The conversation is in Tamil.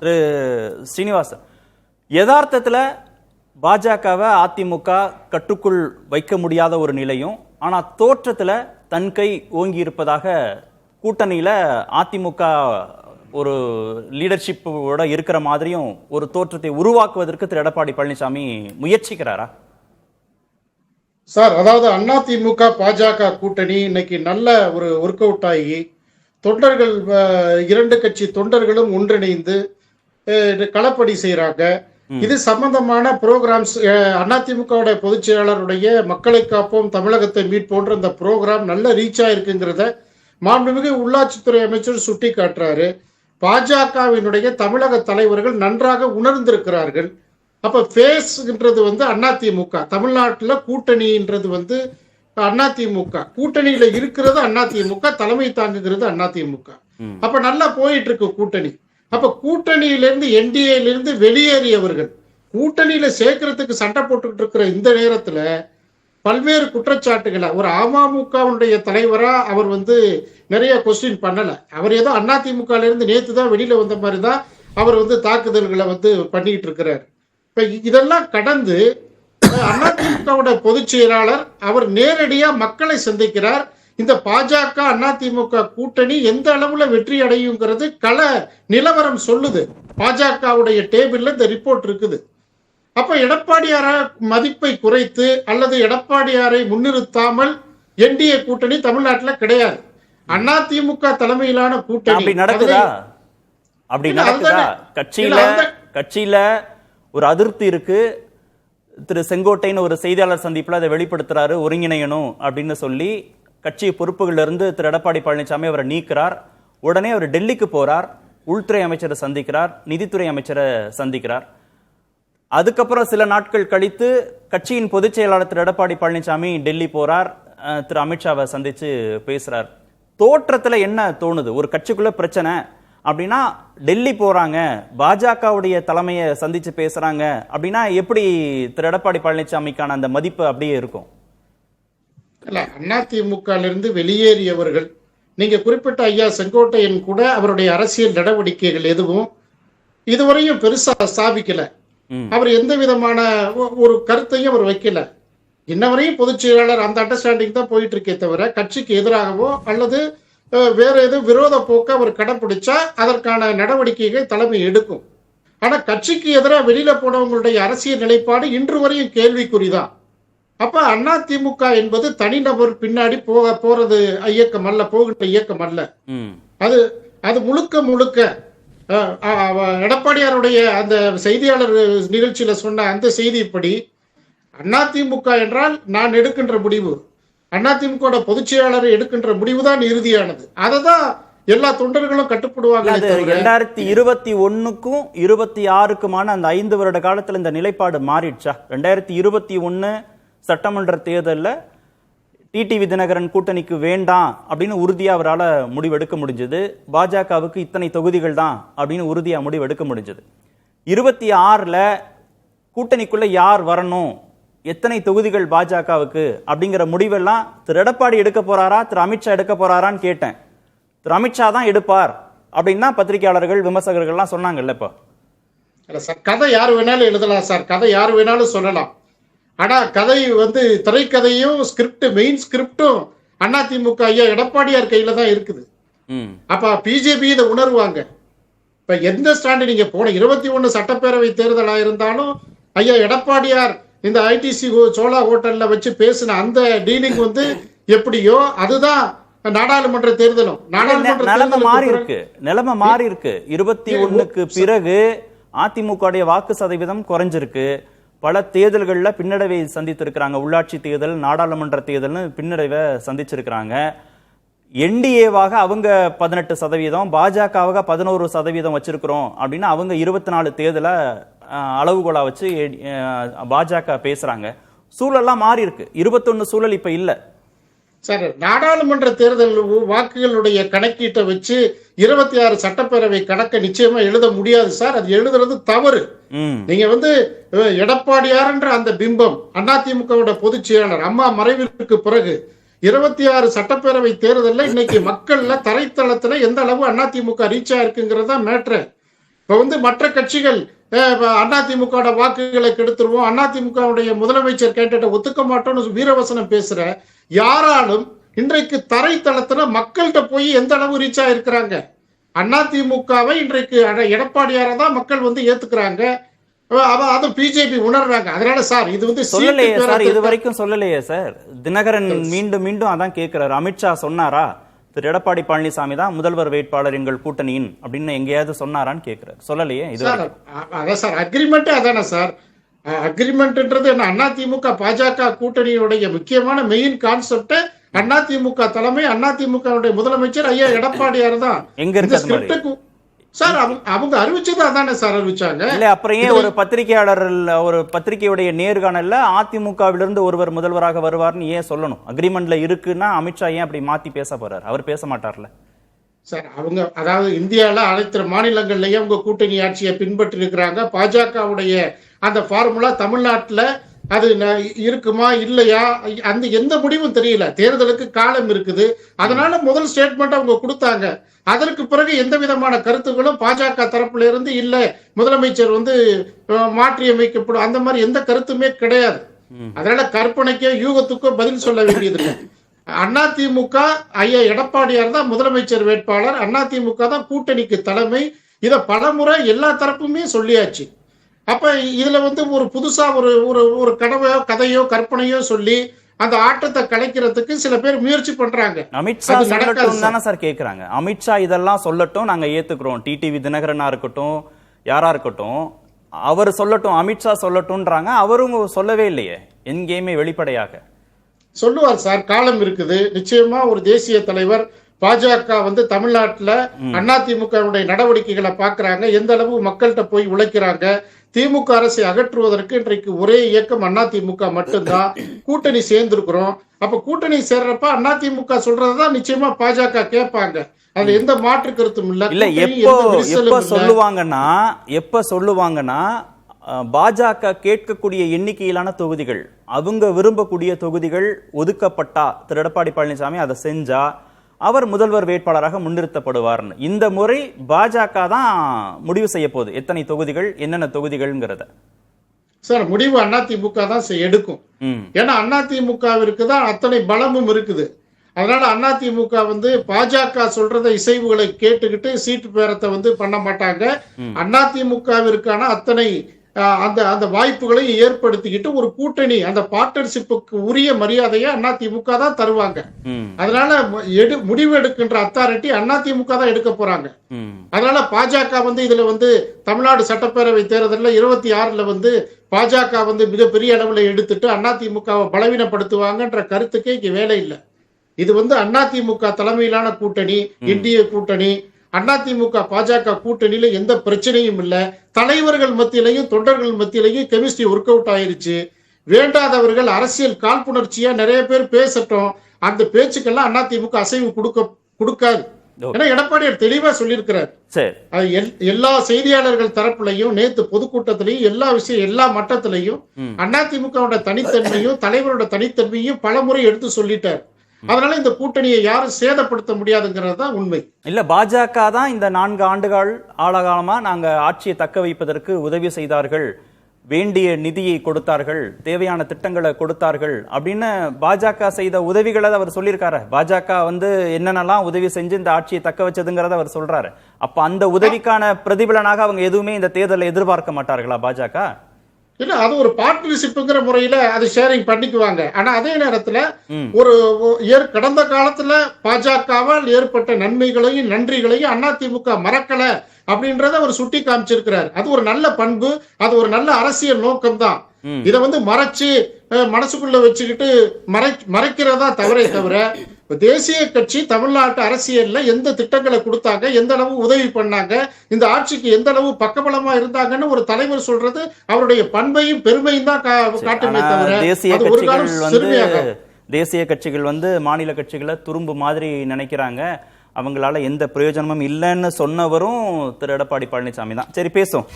திரு ஸ்ரீனிவாசன், யதார்த்தத்துல பாஜகவை அதிமுக கட்டுக்குள் வைக்க முடியாத ஒரு நிலையும், ஆனா தோற்றத்துல தன் கை ஓங்கி இருப்பதாக கூட்டணியில அதிமுக ஒரு லீடர்ஷிப்போட இருக்கிற மாதிரியும் ஒரு தோற்றத்தை உருவாக்குவதற்கு திரு எடப்பாடி பழனிசாமி முயற்சிக்கிறாரா? சார், அதாவது அதிமுக பாஜக கூட்டணி இன்னைக்கு நல்ல ஒரு ஒர்க் அவுட் ஆகி தொண்டர்கள், இரண்டு கட்சி தொண்டர்களும் ஒன்றிணைந்து களப்பணி செய்யறாங்க. இது சம்பந்தமான ப்ரோக்ராம்ஸ் அதிமுக பொதுச் செயலாளருடைய மக்களை காப்போம் தமிழகத்தை மீட்போன்ற இந்த ப்ரோக்ராம் நல்ல ரீச் ஆயிருக்குங்கிறத மாண்புமிகு உள்ளாட்சித்துறை அமைச்சர் சுட்டி காட்டுறாரு. பாஜகவினுடைய தமிழக தலைவர்கள் நன்றாக உணர்ந்திருக்கிறார்கள். அப்ப ஃபேஸ்ன்றது அதிமுக, தமிழ்நாட்டில் கூட்டணின்றது அதிமுக, கூட்டணியில இருக்கிறது அதிமுக, தலைமை தாங்குகிறது அதிமுக. அப்ப நல்லா போயிட்டு இருக்கு கூட்டணி. அப்ப கூட்டணியிலிருந்து என்டிஏலிருந்து வெளியேறியவர்கள் கூட்டணியில சேர்க்கறதுக்கு சண்டை போட்டுக்கிட்டு இருக்கிற இந்த நேரத்துல பல்வேறு குற்றச்சாட்டுகளை ஒரு அமமுகவுடைய தலைவரா அவர் நிறைய கொஸ்டின் பண்ணல. அவர் ஏதோ அதிமுக இருந்து நேத்து தான் வெளியில வந்த மாதிரி தான் அவர் தாக்குதல்களை பண்ணிட்டு இருக்கிறார். இப்ப இதெல்லாம் கடந்து அதிமுக பொதுச் செயலாளர் அவர் நேரடியா மக்களை சந்திக்கிறார். இந்த பாஜக அதிமுக கூட்டணி எந்த அளவுல வெற்றி அடையுங்கிறது கள நிலவரம் சொல்லுது. பாஜகவுடைய டேபிள்ல இந்த ரிப்போர்ட் இருக்குது. அப்ப எடப்பாடியார மதிப்பை குறைத்து அல்லது எடப்பாடியாரை முன்னிறுத்தாமல் என்டிஏ கூட்டணி தமிழ்நாட்டில் கிடையாது. அதிமுக தலைமையிலான கூட்டணி நடக்குதா? கட்சியில ஒரு அதிருப்தி இருக்கு. திரு செங்கோட்டைன்னு ஒரு செய்தியாளர் சந்திப்புல அதை வெளிப்படுத்துறாரு, ஒருங்கிணையணும் அப்படின்னு சொல்லி கட்சி பொறுப்புகள்ல இருந்து திரு எடப்பாடி பழனிசாமி அவரை நீக்கிறார். உடனே அவர் டெல்லிக்கு போறார், உள்துறை அமைச்சரை சந்திக்கிறார், நிதித்துறை அமைச்சரை சந்திக்கிறார். அதுக்கப்புறம் சில நாட்கள் கழித்து கட்சியின் பொதுச் செயலாளர் திரு எடப்பாடி பழனிசாமி டெல்லி போறார், திரு அமித்ஷாவை சந்திச்சு பேசுறார். தோற்றத்துல என்ன தோணுது? ஒரு கட்சிக்குள்ள பிரச்சனை அப்படின்னா டெல்லி போறாங்க, பாஜகவுடைய தலைமையை சந்திச்சு பேசுறாங்க அப்படின்னா எப்படி திரு எடப்பாடி பழனிசாமிக்கான அந்த மதிப்பு அப்படியே இருக்கும்? அதிமுக இருந்து வெளியேறியவர்கள், நீங்க குறிப்பிட்ட ஐயா செங்கோட்டையன் கூட அவருடைய அரசியல் நடவடிக்கைகள் எதுவும் இதுவரையும் பெருசா ஸ்தாபிக்கல. அவர் எந்த விதமான ஒரு கருத்தையும் அவர் வைக்கல. இன்னவரையும் பொதுச் செயலாளர் அந்த அண்டர்ஸ்டாண்டிங் தான் போயிட்டு இருக்கே தவிர கட்சிக்கு எதிராகவோ அல்லது வேற எதுவும் விரோத போக்க அவர் கடைபிடிச்சா அதற்கான நடவடிக்கைகள் தலைமை எடுக்கும். ஆனா கட்சிக்கு எதிராக வெளியில போனவங்களுடைய அரசியல் நிலைப்பாடு இன்று வரையும் கேள்விக்குறிதான். அப்ப அதிமுக என்பது தனிநபர் பின்னாடி போறது இயக்கம் அல்ல, போகின்ற இயக்கம் அல்ல. அது முழுக்க முழுக்க எடப்பாடியாருடைய அந்த செய்தியாளர் நிகழ்ச்சியில சொன்ன அந்த செய்திப்படி அதிமுக என்றால் நான் எடுக்கின்ற முடிவு, அதிமுக பொதுச் செயலாளர் எடுக்கின்ற முடிவு தான் இறுதியானது. அததான் எல்லா தொண்டர்களும் கட்டுப்படுவாங்க. 2021க்கும் 26க்குமான அந்த 5 வருட காலத்துல இந்த நிலைப்பாடு மாறிடுச்சா? 2021 சட்டமன்ற தேர்தலில் டிடிவி தினகரன் கூட்டணிக்கு வேண்டாம் அப்படின்னு உறுதியா அவரால் முடிவெடுக்க முடிஞ்சது. பாஜகவுக்கு இத்தனை தொகுதிகள் தான் அப்படின்னு உறுதியா முடிவெடுக்க முடிஞ்சது. 26ல் கூட்டணிக்குள்ள யார் வரணும், எத்தனை தொகுதிகள் பாஜகவுக்கு அப்படிங்கிற முடிவெல்லாம் திரு எடப்பாடி எடுக்க போறாரா, திரு அமித்ஷா எடுக்க போறாரான்னு கேட்டேன். திரு அமித்ஷா தான் எடுப்பார் அப்படின்னா பத்திரிகையாளர்கள் விமர்சகர்கள்லாம் சொன்னாங்கல்ல. இப்போ கதை யார் வேணாலும் எழுதலாம் சார், கதை யார் வேணாலும் சொல்லலாம். ஆனா கதை திரைக்கதையும் ஸ்கிரிப்ட், மெயின் ஸ்கிரிப்டும் அதிமுக ஐயா எடப்பாடியார் கையில தான் இருக்குது. அப்ப பிஜேபி இதை உணர்வாங்க. இப்ப எந்த ஸ்டாண்டு நீங்க போன 21 சட்டப்பேரவை தேர்தலா இருந்தாலும் ஐயா எடப்பாடியார் இந்த ஐடிசி சோழா ஹோட்டல்ல வச்சு பேசின அந்த டீலிங் எப்படியோ அதுதான் நாடாளுமன்ற தேர்தலும். நிலைமை மாறி இருக்கு. 21க்கு பிறகு அதிமுக வாக்கு சதவீதம் குறைஞ்சிருக்கு. பல தேர்தல்களில் பின்னடைவை சந்தித்திருக்கிறாங்க. உள்ளாட்சி தேர்தல், நாடாளுமன்ற தேர்தல்னு பின்னடைவை சந்திச்சிருக்கிறாங்க. என்டிஏவாக அவங்க 18%, பாஜகவாக 11% வச்சிருக்கிறோம் அப்படின்னு அவங்க 24 தேர்தலை அளவுகோலா வச்சு பாஜக பேசுறாங்க. சூழல்லாம் மாறி இருக்கு. 21 சூழல் இப்ப இல்ல சார். நாடாளுமன்ற தேர்தல் வாக்குகளுடைய கணக்கீட்டை வச்சு 26 சட்டப்பேரவை கணக்கை நிச்சயமா எழுத முடியாது சார். அது எழுதுறது தவறு. நீங்க எடப்பாடியார் என்ற அந்த பிம்பம் அதிமுக பொதுச் செயலாளர் அம்மா மறைவிற்கு பிறகு 26 சட்டப்பேரவை தேர்தலில் இன்னைக்கு மக்கள்ல தரைத்தளத்துல எந்த அளவு அதிமுக ரீச் ஆயிருக்குங்கிறதா மேட்ரு. இப்ப வந்து மற்ற கட்சிகள் அதிமுக வாக்குகளை கெடுத்துருவோம், அதிமுகவுடைய முதலமைச்சர் கேண்டேட்டை ஒத்துக்க மாட்டோம்னு வீரவசனம் பேசுற யாராலும் இன்றைக்கு தரைத்தளத்துல மக்கள்கிட்ட போய் எந்த அளவு ரீச் ஆயிருக்கிறாங்க? அதிமுகவை இன்றைக்கு எடப்பாடியார தான் மக்கள் வந்து ஏத்துக்கிறாங்க, அது பிஜேபி உணர்றாங்க. அதனால சார் இது வந்து சொல்லலையே சார், இது வரைக்கும் சொல்லலையே சார். தினகரன் மீண்டும் மீண்டும் அதான் கேட்கிறாரு. அமித்ஷா சொன்னாரா திரு எடப்பாடி பழனிசாமி தான் முதல்வர் வேட்பாளர் எங்கள் கூட்டணியின் அப்படின்னு எங்கேயாவது சொன்னாரான்னு கேட்கிறாரு. சொல்லலையே இது. அதான் சார் அக்ரிமெண்ட் அதானே சார். அக்ரிமெண்ட்ன்றது என்ன? அதிமுக பாஜக கூட்டணியுடைய முக்கியமான மெயின் கான்செப்ட் அதிமுக தலைமை, அதிமுக முதலமைச்சர் ஐயா எடப்பாடியார் தான். எங்க இருக்கு சார்? அவங்க அறிவிச்சது அதானே சார் அறிவிச்சாங்க. இல்ல அப்புறம் ஏன் ஒரு பத்திரிகையாளர் ஒரு பத்திரிகையுடைய நேர்காணல்ல அதிமுகவிலிருந்து ஒருவர் முதல்வராக வருவார்னு ஏன் சொல்லணும்? அக்ரிமெண்ட்ல இருக்குன்னா அமித்ஷா ஏன் அப்படி மாத்தி பேச போறாரு? அவர் பேச மாட்டார்ல சார். அவங்க அதாவது இந்தியாவில் அனைத்து மாநிலங்கள்லயே அவங்க கூட்டணி ஆட்சியை பின்பற்றி இருக்கிறாங்க. பாஜகவுடைய அந்த ஃபார்முலா தமிழ்நாட்டில் அது இருக்குமா இல்லையா அந்த எந்த முடிவும் தெரியல. தேர்தலுக்கு காலம் இருக்குது, அதனால முதல் ஸ்டேட்மெண்ட் அவங்க கொடுத்தாங்க. அதற்கு பிறகு எந்த விதமான கருத்துக்களும் பாஜக தரப்புல இருந்து இல்ல முதலமைச்சர் வந்து மாற்றி அமைக்கப்படும் அந்த மாதிரி எந்த கருத்துமே கிடையாது. அதனால கற்பனைக்கோ யூகத்துக்கோ பதில் சொல்ல வேண்டியது இல்லை. அதிமுக ஐயா எடப்பாடியார் தான் முதலமைச்சர் வேட்பாளர், அதிமுக தான் கூட்டணிக்கு தலைமை. இத பலமுறை எல்லா தரப்புமே சொல்லியாச்சு. அப்ப இதுல வந்து ஒரு புதுசா ஒரு கதையோ கற்பனையோ சொல்லி அந்த ஆட்டத்தை கலைக்கிறதுக்கு சில பேர் முயற்சி பண்றாங்க. அமித்ஷா சொல்லட்டும் தானே சார் கேக்குறாங்க. அமித்ஷா இதெல்லாம் சொல்லட்டும், நாங்க ஏத்துக்கிறோம். டிடிவி தினகரனா இருக்கட்டும், யாரா இருக்கட்டும், அவர் சொல்லட்டும், அமித்ஷா சொல்லட்டும்ன்றாங்க. அவரும் சொல்லவே இல்லையே எங்கேயுமே வெளிப்படையாக. சொல்லுவார் சார், காலம் இருக்குது. நிச்சயமா ஒரு தேசிய தலைவர் பாஜக வந்து தமிழ்நாட்டுல அதிமுகவுடைய நடவடிக்கைகளை பாக்குறாங்க, எந்த அளவு மக்கள்கிட்ட போய் உழைக்கிறாங்க. திமுக அரசை அகற்றுவதற்கு இன்றைக்கு ஒரே இயக்கம் அதிமுக மட்டும்தான். கூட்டணி சேர்ந்திருக்கிறோம். அப்ப கூட்டணி சேர்றப்ப அதிமுக சொல்றதுதான் நிச்சயமா பாஜக கேட்பாங்க. அதுல எந்த மாற்று கருத்தும் இல்ல. இல்ல எப்ப சொல்லுவாங்கன்னா பாஜக கேட்கக்கூடிய எண்ணிக்கையிலான தொகுதிகள், அவங்க விரும்பக்கூடிய தொகுதிகள் ஒதுக்கப்பட்டா திரு எடப்பாடி பழனிசாமி அதை செஞ்சா அவர் முதல்வர் வேட்பாளராக முன்னிறுத்தப்படுவார்னு. இந்த முறை பாஜக தான் முடிவு செய்ய போகுது எத்தனை தொகுதிகள் என்னென்ன தொகுதிகள்ங்கிறத. சார் முடிவு அதிமுக தான் எடுக்கும். ஏன்னா அதிமுகவிற்கு தான் அத்தனை பலமும் இருக்குது. அதனால அதிமுக வந்து பாஜக சொல்றத இசைவுகளை கேட்டுக்கிட்டு சீட்டு பேரத்தை வந்து பண்ண மாட்டாங்க. அதிமுகவிற்கான அத்தனை அந்த வாய்ப்புகளை ஏற்படுத்திக்கிட்டு ஒரு கூட்டணி அந்த பார்ட்னர்ஷிப்புக்கு உரிய மரியாதையை அதிமுக தான் தருவாங்க. அதனால முடிவு எடுக்கின்ற அத்தாரிட்டி அதிமுக தான் எடுக்க போறாங்க. அதனால பாஜக வந்து இதுல வந்து தமிழ்நாடு சட்டப்பேரவை தேர்தலில் 26ல வந்து பாஜக வந்து மிகப்பெரிய அளவுல எடுத்துட்டு அதிமுகவை பலவீனப்படுத்துவாங்கன்ற கருத்துக்கே இங்க வேலை இல்லை. இது வந்து அதிமுக தலைமையிலான கூட்டணி, இந்திய கூட்டணி. அதிமுக பாஜக கூட்டணியில எந்த பிரச்சனையும் இல்ல. தலைவர்கள் மத்தியிலையும் தொண்டர்கள் மத்தியிலையும் கெமிஸ்ட்ரி ஒர்க் அவுட் ஆயிருச்சு. வேண்டாதவர்கள் அரசியல் காழ்ப்புணர்ச்சியா நிறைய பேர் பேசட்டும், அந்த பேச்சுக்கெல்லாம் அதிமுக அசைவு கொடுக்காது. ஏன்னா எடப்பாடியார் தெளிவா சொல்லியிருக்கிறார். எல்லா செய்தியாளர்கள் தரப்புலையும் நேத்து பொதுக்கூட்டத்திலையும் எல்லா மட்டத்திலையும் அதிமுக தனித்தன்மையும் தலைவரோட தனித்தன்மையும் பலமுறை எடுத்து சொல்லிட்டார். அதனால இந்த கூட்டணியை யாரும் சேதப்படுத்த முடியாதுங்கிறது தான் உண்மை. இல்ல பாஜக தான் இந்த 4 ஆண்டுகள் ஆழகாலமா நாங்க ஆட்சியை தக்க வைப்பதற்கு உதவி செய்தார்கள், வேண்டிய நிதியை கொடுத்தார்கள், தேவையான திட்டங்களை கொடுத்தார்கள் அப்படின்னு பாஜக செய்த உதவிகளை அவர் சொல்லியிருக்காரு. பாஜக வந்து என்னென்னலாம் உதவி செஞ்சு இந்த ஆட்சியை தக்க வச்சதுங்கிறத அவர் சொல்றாரு. அப்ப அந்த உதவிக்கான பிரதிபலனாக அவங்க எதுவுமே இந்த தேர்தலை எதிர்பார்க்க மாட்டார்களா பாஜக? இல்ல, அது ஒரு பார்ட்னர்ஷிப்ங்கிற முறையில அது ஷேரிங் பண்ணிக்குவாங்க. ஆனா அதே நேரத்துல ஒரு கடந்த காலத்துல பாஜகவால் ஏற்பட்ட நன்மைகளையும் நன்றிகளையும் அதிமுக மறக்கல அப்படின்றத அவர் சுட்டி காமிச்சிருக்கிறார். அது ஒரு நல்ல பண்பு, அது ஒரு நல்ல அரசியல் நோக்கம் தான். இத வந்து மறைச்சு மனசுக்குள்ள வச்சுக்கிட்டு மறைக்கிறதா தவிர தேசிய கட்சி தமிழ்நாட்டு அரசியல்ல எந்த திட்டங்களை கொடுத்தாங்க, எந்த அளவு உதவி பண்ணாங்க, இந்த ஆட்சிக்கு எந்த அளவு பக்கபலமா இருந்தாங்கன்னு ஒரு தலைவர் சொல்றது அவருடைய பண்பையும் பெருமையும் தான் காட்டுமே தவிர தேசிய கட்சிகள் வந்து மாநில கட்சிகளை துரும்பு மாதிரி நினைக்கிறாங்க. அவங்களால எந்த பிரயோஜனமும் இல்லைன்னு சொன்னவரும் திரு எடப்பாடி பழனிசாமி தான். சரி, பேசும்.